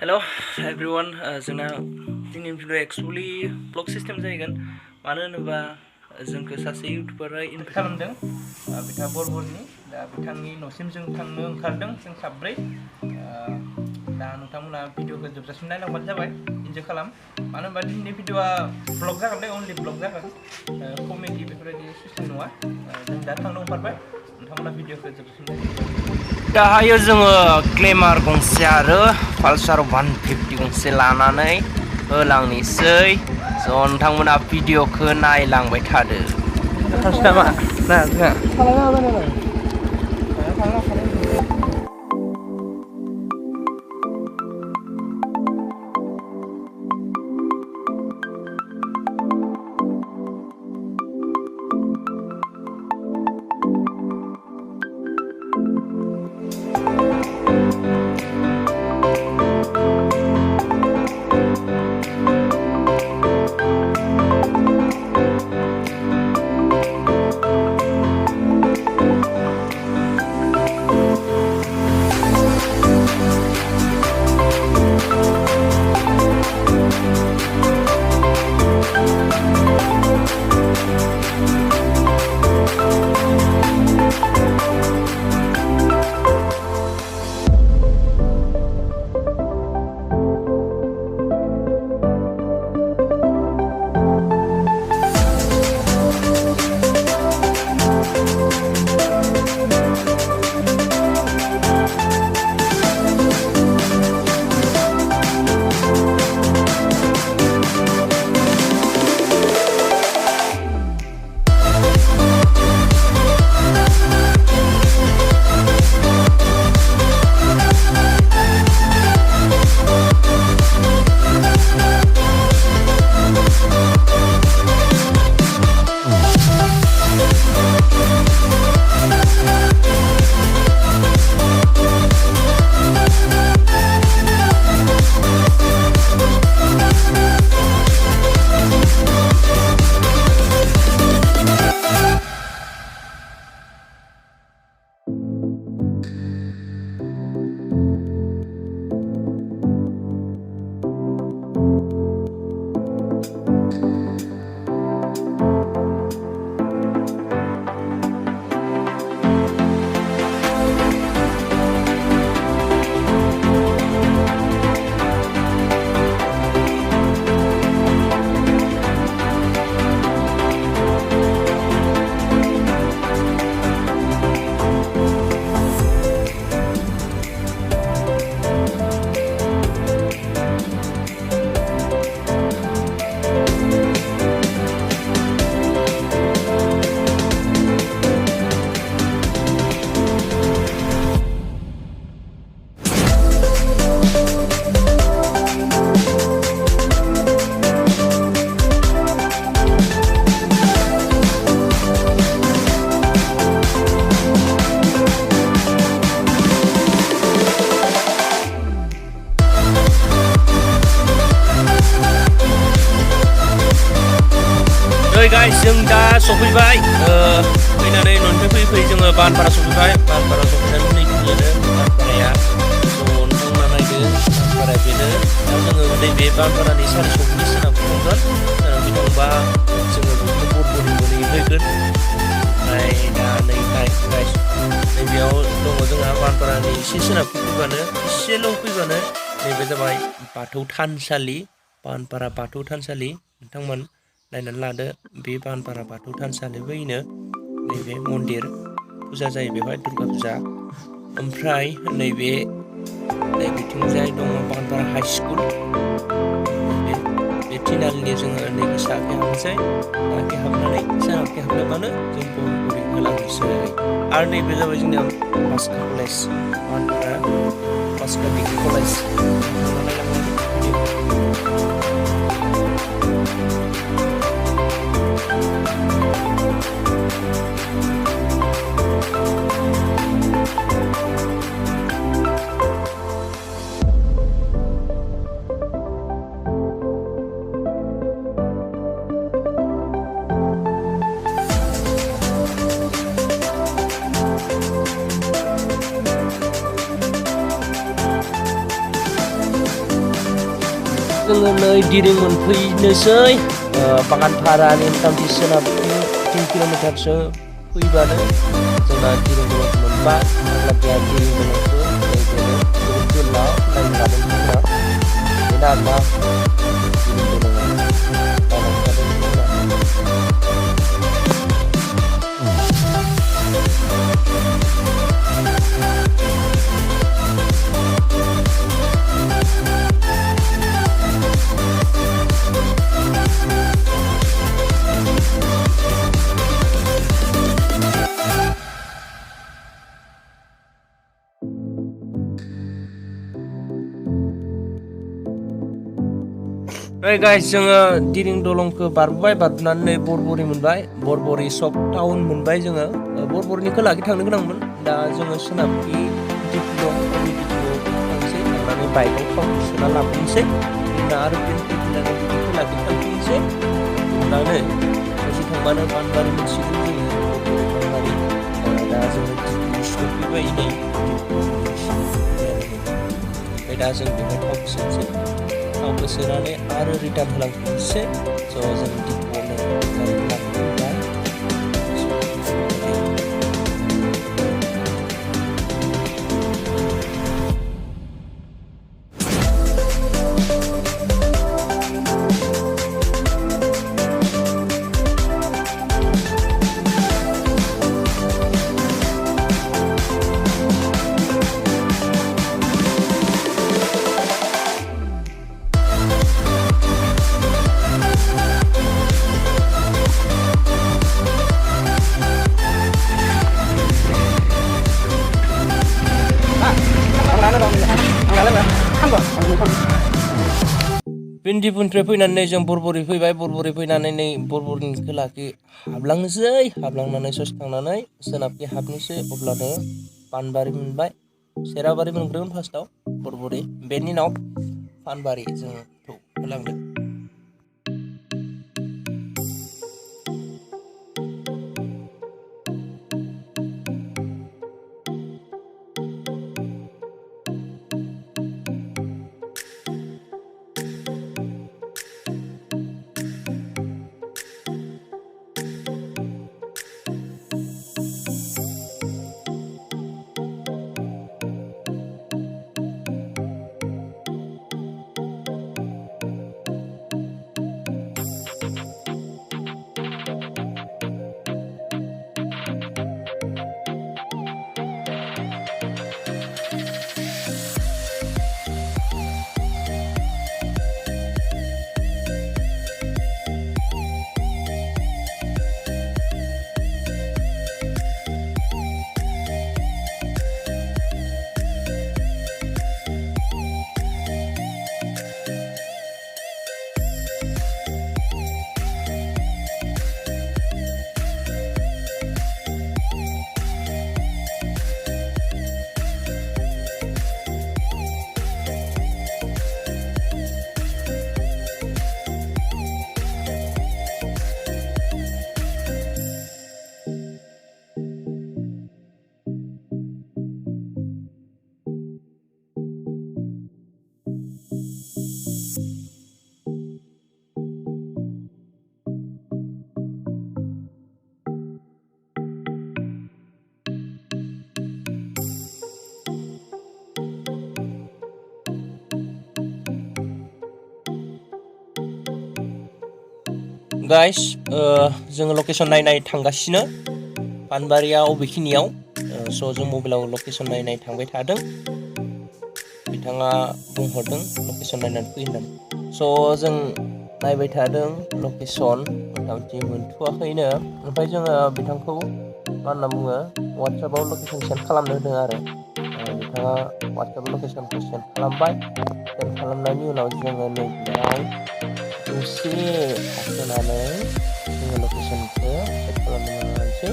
Hello everyone, जोंना दिनैनि video actually blog system जाहैगोन मानो होनोबा जोंखौ सासे इउटुबारा इनभाइट खालामदों बिथाङा बरबरनि दा बिथांनि न'सिम जों थांनो ओंखारदों जों साब्रै दा नोंथांमोना भिडिअखौ जोबजासिम नायलांबानो जाबाय इन्जय खालाम मानो होनबा दिनैनि भिडिअआ ब्लग जागोन दे अनलि ब्लग जागोन कमेडि बेफोरबायदि सिस्टेम नङा जों दा थांनो ओंखारबाय नोंथांमोना भिडिअखौ जोबजासिम दाहायो जोङो ग्लेमार गंसे आरो पालसार 150 गंसे लानानै होलांनोसै स' नोंथांमोना भिडिअखौ नायलांबाय थादो नामा ना guys, जों दा सफैबाय फैनानै न'निफ्राय फैयै जोङो बानपारा सफैबाय बानपारा सफैनानै नै बिदिनो बानपाराया नोंथांमोना नायदो बानपाराया बेनो दा जोङो नैबे बानपारानि सारिस'नि सोनाबखौ थांगोन सोनाबखै थांबा जोङो बिदिनो बरबरनि मोनहैगोन ओमफ्राय दा नै गाइस नैबेयाव दङ जोंहा बानपारानि एसे सोनाबखौ फैबानो एसेल' फैबानो नैबे जाबाय बाथौ थानसालि बानपारा बाथौ थानसालि नोंथांमोन नायनानै लादो बे बानपारा बाथौ थानसालि बैनो नैबे मन्दिर फुजा जायो बेवहाय दुर्गा फुजा ओमफ्राय नैबेथिंजाय दङ बानपारा हाइ स्कुल बे तिनालिनि जोङो नैबे साहाखै हाबनोसै साहाखै हाबनानै सोनाबखै हाबलांबानो जों बरबरि होलांनोसै आरो नैबे जाबाय जोंनिया बास्का कलेज बानपारा बास्का डिग्री कलेज जोङो नै दिरिं मोनफैनोसै बागानपारानि मथा-मथि सोनाबथिं 3 किल'मिटारसो फैबानो जोंना दिरिं दलंखौ मोनबाय। अब्ला दिरिं दलंखौ जोबोद गोलाव नायनो हादों जोंना बेनो आरोना दिरिं दलंआ बानायखादों जोंना। गाइस जोङो दिरिं दलंखौ बारबोनानै बरबरि मोनबाय। बरबरि सब टाउन मोनबाय जोङो। बरबरिनि खोलाखै थांनो गोनांमोन। दा जोङो सोनाबखै दिपु दं दिपुआव थांसै। थांनानै बाइकआव थाव सोना लाबोनोसै। जोंना आरो फैफिननानै खोलाखै थांफिनसै। थांनानै ससे थांबानो पानबारि मोनसिगोन जोङो बरबरि पानबारि। दा जोङो दिपु सफैबाय नै ओमफ्राय दा जों बेवहाय थावखौ सोनोसै। थावखौ सोनानै आरो रिटार्न होलांफिनसै। स' जों दिपुआवनो गारिखौ लांफिनबाय। दिपुनिफ्राय फैनानै जों बरबरि फैबाय। बरबरि फैनानै नै बरबरिनि खोलाखै हाबलांनोसै। हाबलांनानै ससे थांनानै सोनाबखै हाबनोसै। अब्लानो पानबारि मोनबाय। सेराबारि मोनग्रोगोन फार्स्टआव बरबरि बेनि उनाव पानबारि जोंखौ होलांदों। गाइस जोङो लकेसन नायनाय थांगासिनो पानबारिया अबेखिनियाव स' जों मबाइलाव लकेसन नायनाय थांबाय थादों बिथाङा बुंहरदों लकेसन नायनानै फै होननानै स' जों नायबाय थादों लकेसन मथा-मथि मोनथ'वाखैनो ओमफ्राय जोङो बिथांखौ मा होनना बुङो वाट्सएपआव लकेसन सेन्ड खालामनो होदों आरो बिथाङा वाट्सएप लकेसनखौ सेन्ड खालामबाय सेन्ड खालामनायनि उनाव जोङो नैबेयाव दसे थाथ'नानै जोङो लकेसनखौ चेक खालामनो लानोसै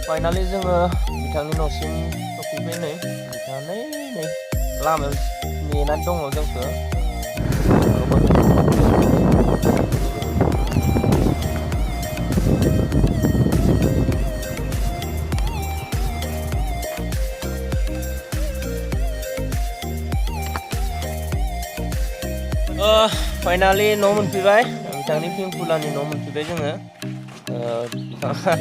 फाइनालि जोङो बिथांनि न'सिम सफैबाय नै बिथाङा नै लामायाव नेनानै दङ जोंखौ फाइनालि न' मोनफैबाय बिथांनि पिंकुलानि न' मोनफैबाय जोङो बिथाङा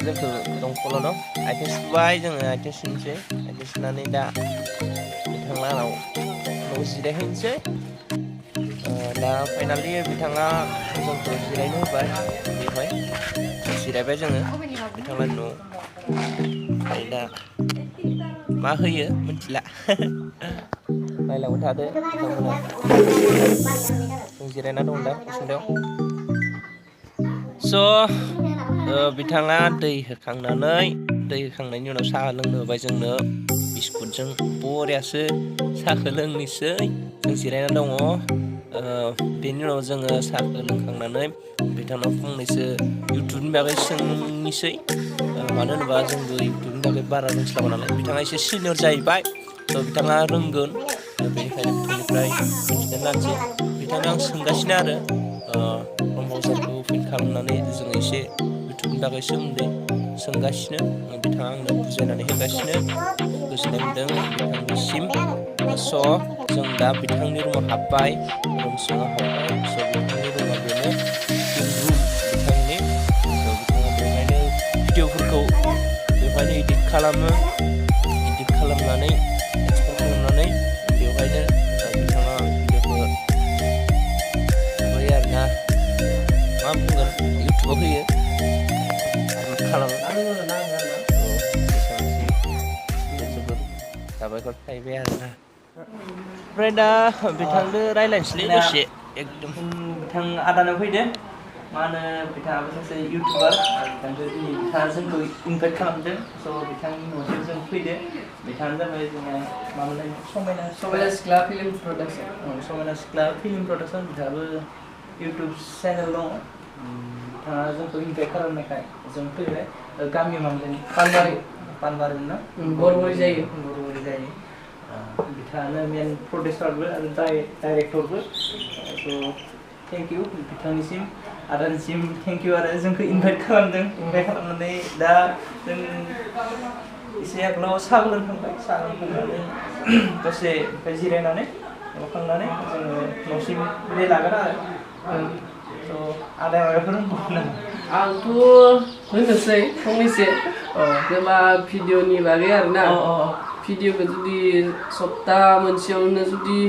जोंखौ दंखलाव दं आथिं सुबाय जोङो आथिं सुनोसै आथिं सुनानै दा बिथांलानाव न'आव जिरायहैनोसै दा फाइनालि बिथाङा जोंखौ जिरायनो होबाय बेवहाय जिरायबाय जोङो बिथांलानि न'आव ओमफ्राय दा मा होयो मिथिला नायलांबाय थादो बिथांमोना जों जिरायना दं दा उसुंदायाव स' बिथाङा दै होखांनायनि उनाव साहा लोंनो होबाय जोंनो बिस्कुटजों बरियासो साहाखौ लोंनोसै जों जिरायना दङ बेनि उनाव जोङो साहाखौ लोंखांनानै बिथांनाव फंनैसो इउटुबनि बागै सोंनोसै मानो होनोबा जोंबो इउटुबनि बागै बारा रोंस्लाबा नालाय बिथाङा एसे सिनियर जाहैबाय स' बिथाङा रोंगोन बेनिखायनो बिथांनिफ्राय मिथिना लानोसै बिथांनो आं सोंगासिनो आरो प्रम'सनखौ फिल खालामनानै जोङो एसे इउटुबनि बागै सोमोन्दै सोंगासिनो बिथाङा आंनो बुजायनानै होगासिनो गोजोननाय मोन्दों बिथांनिसिम स' जों दा बिथांनि रुमाव हाबबाय रुम सिङाव हाबबाय स' बिथांनि रुमा बेनो इदिटिं रुम बिथांनि स' बिथाङा बेवहायनो भिडिअ'फोरखौ बेवहायनो इदिट खालामो इदिट खालामनानै एक्सपर्ट खालामनानै बेवहायनो बिथाङा भिडिअ'खौ होयो आरोना मा बुंगोन इउटुबाव होयो आपल'ड खालामो जोबोद साबायखर थाहैबाय आरोना ओमफ्राय दा बिथांजों रायज्लायनोसैलै दसे एकदम बिथां आदानाव फैदो मा होनो बिथाङाबो सासे इउटुबार बिथांखौ दिनै बिथाङा जोंखौ इनभाइट खालामदों स' बिथांनि न'सिम जों फैदो बिथाङानो जाबाय जोंहा मामोनलाय समायना सिख्ला फिल्म प्रडाक्सन समायना सिख्ला फिल्म प्रडाक्सन बिथाङाबो इउटुब चेनेल दङ बिथाङा जोंखौ इनभाइट खालामनायखाय जों फैबाय गामियाव मामोनलाय पानबारि ना बरबरि जायो बिथाङानो मेन प्रडिउसारबो आरो डाइरेक्टरबो स' थेंक इउ बिथांनिसिम आदानिसिम थेंक इउ आरो जोंखौ इनभाइट खालामदों इनभाइट खालामनानै दा जों एसे आगोलाव साहा लोंखांबाय साहा लोंखांनानै दसे ओमफ्राय जिरायनानै माबाखांनानै जोङो न'सिम बिदाय लागोन आरो स' आदाया माबाफोर बुंगोन नामा आंथ' होनोसै फंनैसो जेनेबा भिडिअनि बागै आरोना भिडिअखौ जुदि सप्ता मोनसेयावनो जुदि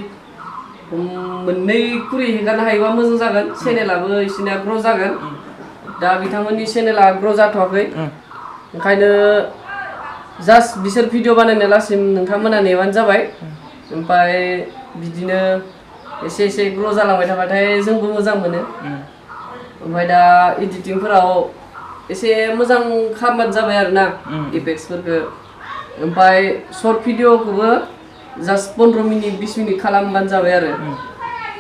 मोननै खुरि हेगारनो हायोबा मोजां जागोन चेनेलाबो बिसोरनिया ग्र' जागोन दा बिथांमोननि चेनेला ग्र' जाथ'वाखै ओंखायनो जास्ट बिसोर भिडिअ बानायनाय लासिम नोंथांमोना नेबानो जाबाय ओमफ्राय बिदिनो एसे एसे ग्र' जालांबाय थाबाथाय जोंबो मोजां मोनो ओमफ्राय दा एडिटिंफोराव एसे मोजां खालामबानो जाबाय आरोना इफेक्ट्सफोरखौ ओमफ्राय सर्ट भिडिअखौबो जास्ट 15 मिनिट 20 मिनिट खालामबानो जाबाय आरो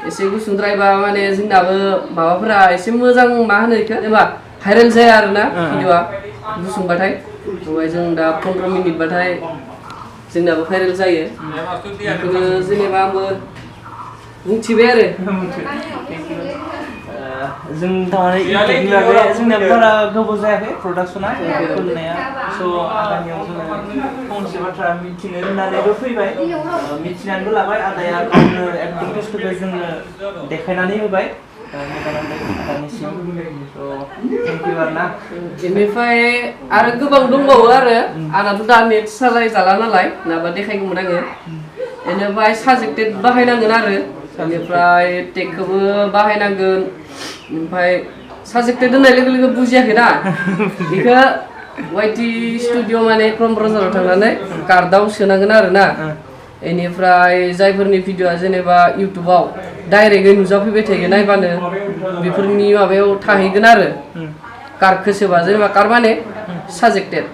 एसे गुसुंद्रायबा माने जोंनाबो माबाफोरा एसे मोजां मा होनो बेखौ जेनेबा भाइरेल जाया आरोना भिडिअआ गुसुंबाथाय ओमफ्राय जों दा 15 मिनिट बाथाय जोंनाबो भाइरेल जायो बेखौनो जेनेबा आंबो बुंथिबाय आरो जों थारमाने इउटुबनि बागै जोंना बारा गोबाव जायाखै प्रडाक्सना खुलिनाया स' आदानियाव जोङो फंसे बाथ्रा मिथिनो होननानैबो फैबाय मिथिनानैबो लाबाय आदाया गावनो एक्टिभिटिसफोरखौ जोंनो देखायनानै होबाय आदानिसिम स' थेंक इउ आरोना बेनिफ्राय आरो गोबां दंबावो आरो आंनाथ' दा नेट सालाय जाला नालाय नङाबा देखायगौमोन आङो बेनिफ्राय साजेक्टेड बाहायनांगोन आरो बेनिफ्राय टेगखौबो बाहायनांगोन ओमफ्राय साजेक्टेड होननाय लोगो लोगो बुजियाखैना बेखौ वाइटि स्टुडिअ माने क्रम ब्राउजाराव थांनानै कार्डआव सोनांगोन आरोना बेनिफ्राय जायफोरनि भिडिअआ जेनेबा इउटुबाव डाइरेक्टयै नुजाफैबाय थायो नायबानो बेफोरनि माबायाव थाहैगोन आरो कार्डखौ सोबा जेनेबा कार्ड माने साजेक्टेड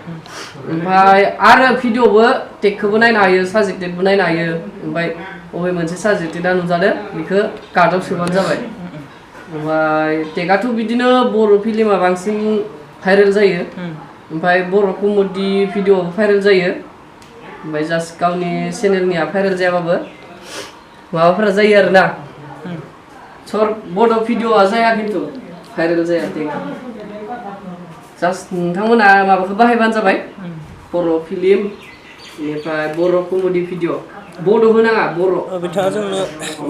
ओमफ्राय आरो भिडिअबो टेगखौबो नायनो हायो साजेक्टेडबो नायनो हायो ओमफ्राय बबे मोनसे साजेक्टेडआ नुजादों बेखौ कार्डआव सोबानो जाबाय ओमफ्राय टेगाथ' बिदिनो बर' फिल्मा बांसिन भाइरेल जायो ओमफ्राय बर' कमेडि भिडिअ भाइरेल जायो ओमफ्राय जास्ट गावनि चेनेलनिया भाइरेल जायाबाबो माबाफोरा जायो आरोना सर्ट बड' भिडिअआ जाया खिन्थु भाइरेल जाया टेगा जास्ट नोंथांमोना माबाखौ बाहायबानो जाबाय बर' फिल्म बेनिफ्राय बर' कमेडि भिडिअ बड' होनाङा बर' बिथाङा जोंनो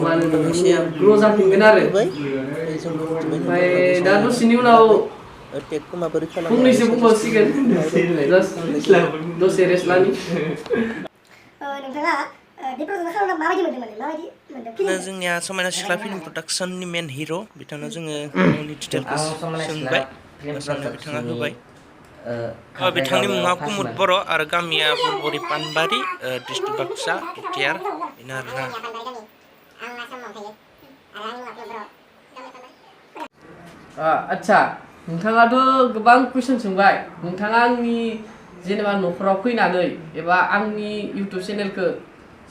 मानो एसे नोंनिया ग्र' जाफिनगोन आरो होबाय ओमफ्राय जोंबो मिथिबाय ओमफ्राय नोंथांमोनाबो दा जोंनो दसेनि उनाव खोन्थाबाय टेगखौ माबोरै खालामो आरो फंनैसो साजेस्ट बुंबावसिगोन खालामो जास्ट फंनैसो दसे रेस्ट लानि नोंथाङा बे प्रजेक्टखौ खालामना माबायदि मोनदों माने माबायदि मोनदों फिलिंखौ जोंनिया समायना सिख्ला फिल्म प्रडाक्सननि मेन हिर' बिथांनो जोङो गावनि डिटेलखौ आं समायना सिख्ला सोंबाय फिल्म सोंनायाव बिथाङा प्रडाक्सननि होबाय बिथांनि काजलगावआव मुङा कुमुद फार्स्टमोन बर' आरो गामिया बरबरि पानबारि डिस्ट्रिक्ट बाक्सा बिटिआर बेनो आरोना आदसा नोंथाङाथ' गोबां कुइसन सोंबाय नोंथाङा आंनि जेनेबा न'खराव फैनानै एबा आंनि इउटुब चेनेलखौ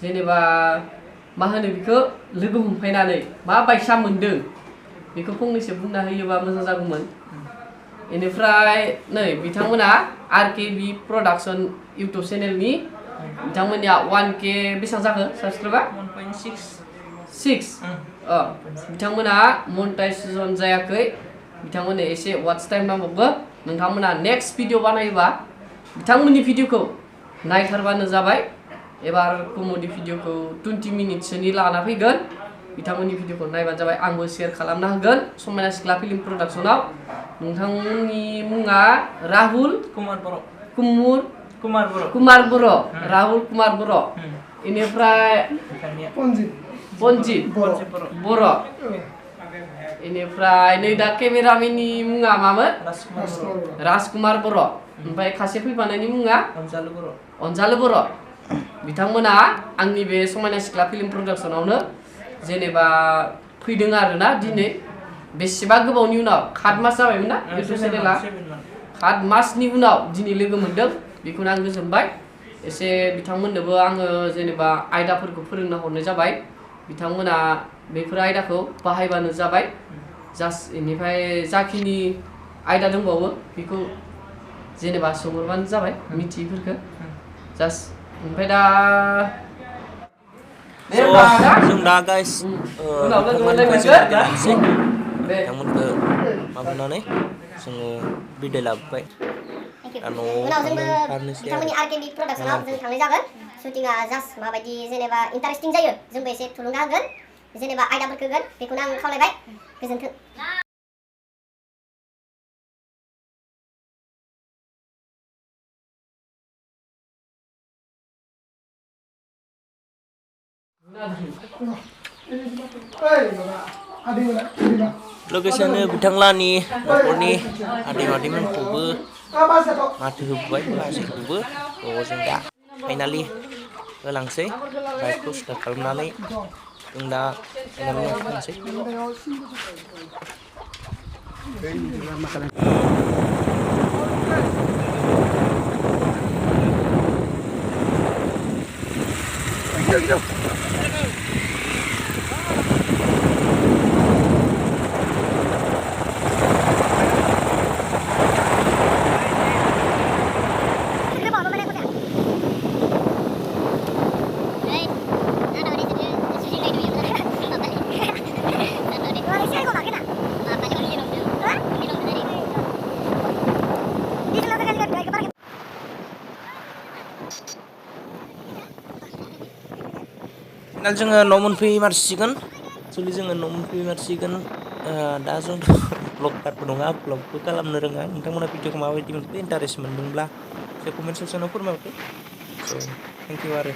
जेनेबा मा होनो बेखौ लोगो हमफैनानै मा बायसा मोनदों बेखौ फंनैसो बुंना होयोबा मोजां जागौमोन बेनिफ्राय नै बिथांमोना आरकेबि प्रडाक्सन इउटुब चेनेलनि बिथांमोननिया 1K बेसेबां जाखो साबसक्राइबा 1.6 बिथांमोना मनिटाइजेसन जायाखै बिथांमोननो एसे वाच टाइम नांबावगौ नोंथांमोना नेक्स्ट भिडिअ बानायोबा बिथांमोननि भिडिअखौ नायथारबानो जाबाय एबार कमेडि भिडिअखौ 20 मिनिटसोनि लाना फैगोन बिथांमोननि भिडिअखौ नायबानो जाबाय आंबो शेयार खालामना होगोन समायना सिख्ला फिल्म प्रडाक्सनाव नोंथांमोननि मुङा राहुल कुमार बर' कुमार बर' राहुल कुमार बर' बेनिफ्राय पन्जित बर' बेनिफ्राय नै दा केमेरामेननि मुङा मामोन राजकुमार बर' ओमफ्राय खासे फैफानायनि मुङा अनजालु बर' बिथांमोना आंनि बे समायना सिख्ला फिल्म प्रडाक्सनावनो जेनेबा फैदों आरोना दिनै बेसेबा गोबावनि उनाव 7 मास जाबायमोन ना इउटुब चेनेला 7 मासनि उनाव दिनै लोगो मोनदों बेखौनो आं गोजोनबाय एसे बिथांमोननोबो आङो जेनेबा आयदाफोरखौ फोरोंना हरनाय जाबाय बिथांमोना बेफोर आयदाखौ बाहायबानो जाबाय जास्ट बेनिफ्राय जाखिनि आयदा दंबावो बेखौ जेनेबा सोंहरबानो जाबाय मिथियैफोरखौ जास्ट ओमफ्राय दा जों दा गाइस बिथांमोननिफ्राय जों बिदाय लानोसै बिथांमोनखौ माबानानै जोङो बिदाय लाबोबाय दा न'आव उनाव जोंबो थांथारनोसै बिथांमोननि आरकेबि प्रडाक्सनाव जों थांनाय जागोन शुटिंआ जास्ट माबायदि जेनेबा इन्टारेस्टिं जायो जोंबो एसे थुलुंगा होगोन जेनेबा आयदाफोरखौ होगोन बेखौनो आं खावलायबाय गोजोन्थों लोगोसेनो बिथांलानि न'खरनि आदै मादैमोनखौबो माथो होबोबाय बाजैखौबो जों दा फाइनालि होलांसै बाइकखौ स्टार्ट खालामनानै जों दा फाइनालि न'आव थांसै फाइनाल जोङो न' मोनफैमारसिगोन एक्सुवेलि जोङो न' मोनफैमारसिगोन दा जों ब्लगारबो नङा ब्लगबो खालामनो रोङा नोंथांमोना भिडिअखौ माबायदि मोनखो इन्टारेस्ट मोनदोंब्ला एसे कमेन्ट सेक्सनाव फोरमायहरदो स' थेंक इउ आरो